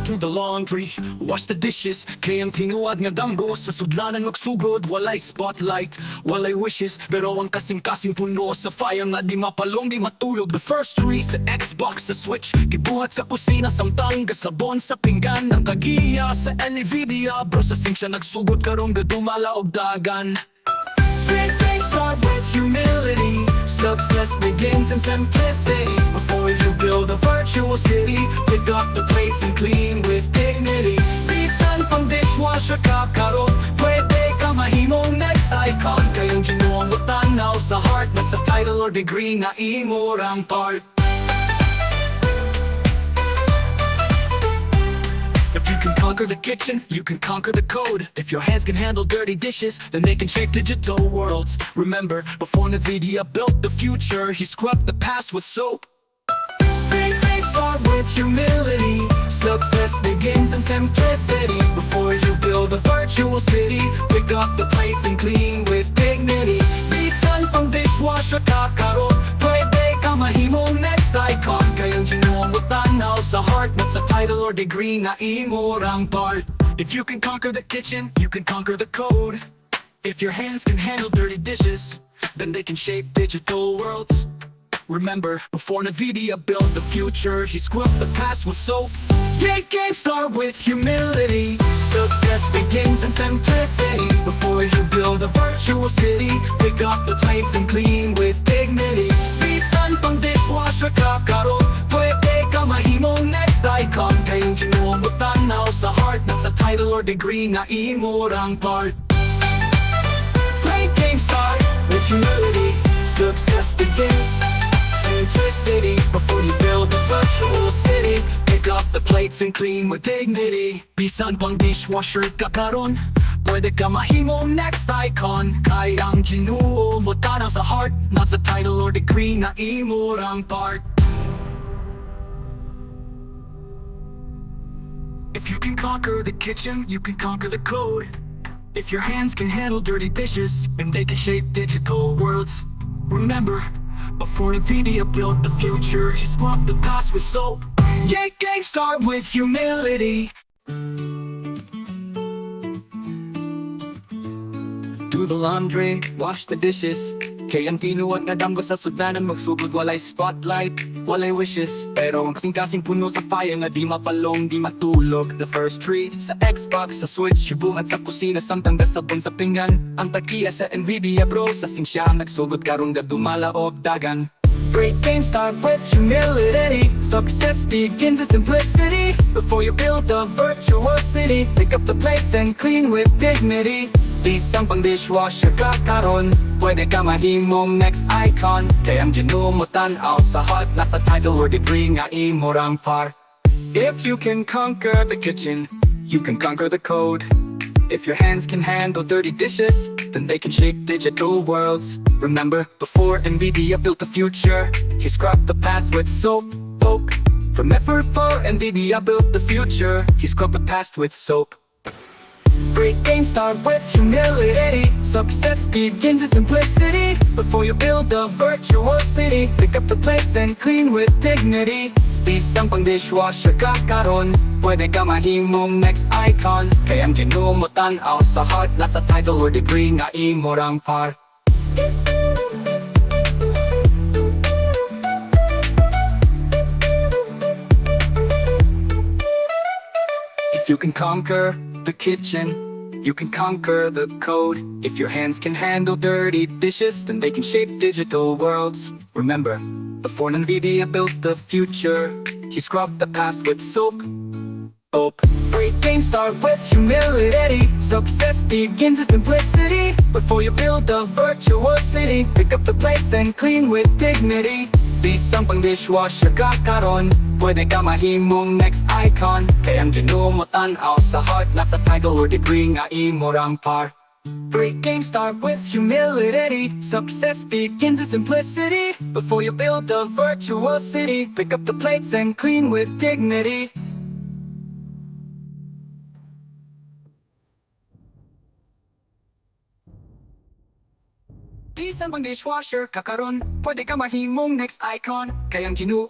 Do the laundry, wash the dishes, kayang tinuad nga damgo sa sudlanan magsugod. Walay spotlight, walay wishes, pero ang kasing-kasing puno sa fire nga di mapalong, di matulog. The first tree sa Xbox, sa Switch, gibuhat sa kusina, samtang gasabon sa pinggan. Ang kagiya sa Nvidia, bro sa sink siya nagsugod karong gadumala og dagan. Great things start with humility. Success begins in simplicity. Before you build a virtual city, pick up the plates and clean with dignity. Bisan pang dishwasher ka karon, pwede ka mahimong next icon. Kayong ginuong mo tanaw sa heart, not sa title or degree na imo rang part. If you can conquer the kitchen, you can conquer the code. If your hands can handle dirty dishes, then they can shape digital worlds. Remember, before NVIDIA built the future, he scrubbed the past with soap. Great things start with humility. Success begins in simplicity. Before you build a virtual city, pick up the plates and clean with dignity. Bisan pang dishwasher ka karon, pwede ka mahimong next icon. Kayang ginuong mo tanaw sa heart, not sa title or degree na imo rang part. If you can conquer the kitchen, you can conquer the code. If your hands can handle dirty dishes, then they can shape digital worlds. Remember, before NVIDIA built the future, he scrubbed the past with soap. Great games start with humility. Success begins in simplicity. Before you build a virtual city, pick up the plates and clean with dignity. Bisan pang dishwasher ka karon, pwede ka mahimong next icon. Kayong ginuong mo tanaw sa heart, not sa title or degree na imo rang part. Great games start with humility. Success begins simplicity. Before you build a virtual city, pick up the plates and clean with dignity. Bisan pang dishwasher ka karon, pwede ka mahimong next icon. Kayang ginuo mo tanaw sa heart, not sa title or degree na imo rang part. If you can conquer the kitchen, you can conquer the code. If your hands can handle dirty dishes, then they can shape digital worlds. Remember, before NVIDIA built the future, he scrubbed the past with soap. Yeah, games start with humility. Do the laundry, wash the dishes, kayang tinuot nga damgo sa sudanan magsugod. Walay spotlight, walay wishes, pero ang kasing-kasing puno sa fire nga di mapalong, di matulog. The first tree sa Xbox, sa Switch, buhat sa kusina, samtang gasabon sa pinggan. Ang tagiya sa Nvidia, bro sa sink siya nagsugod karong gadumala og dagan. Great games start with humility. Success begins in simplicity. Before you build a virtual city, pick up the plates and clean with dignity. Bisan pang dishwasher ka karon, pwede ka mahimong next icon. Kayang ginuong mo tanaw sa heart, not sa title or degree nga imo rang part. If you can conquer the kitchen, you can conquer the code. If your hands can handle dirty dishes, then they can shape digital worlds. Remember, before NVIDIA built the future, he scrubbed the past with soap. From effort for NVIDIA built the future, he scrubbed the past with soap. Great games start with humility. Success begins in simplicity. Before you build a virtual city, pick up the plates and clean with dignity. Bisan pang dishwasher ka karon, pwede ka mahimong next icon. Kayang ginuong mo tanaw sa heart, not sa title or degree nga imo rang part. If you can conquer the kitchen, you can conquer the code. If your hands can handle dirty dishes, then they can shape digital worlds. Remember, before NVIDIA built the future, he scrubbed the past with soap. Great games start with humility. Success begins in simplicity. Before you build a virtual city, pick up the plates and clean with dignity. Bisan pang dishwasher ka karon, pwede ka mahimong next icon. Kayang ginuong mo tanaw sa heart, not sa title or degree nga imo rang part. Great games start with humility. Success begins in simplicity. Before you build a virtual city, pick up the plates and clean with dignity. Bisan pang dishwasher ka karon, pwede ka mahimong next icon. Kayang ginuong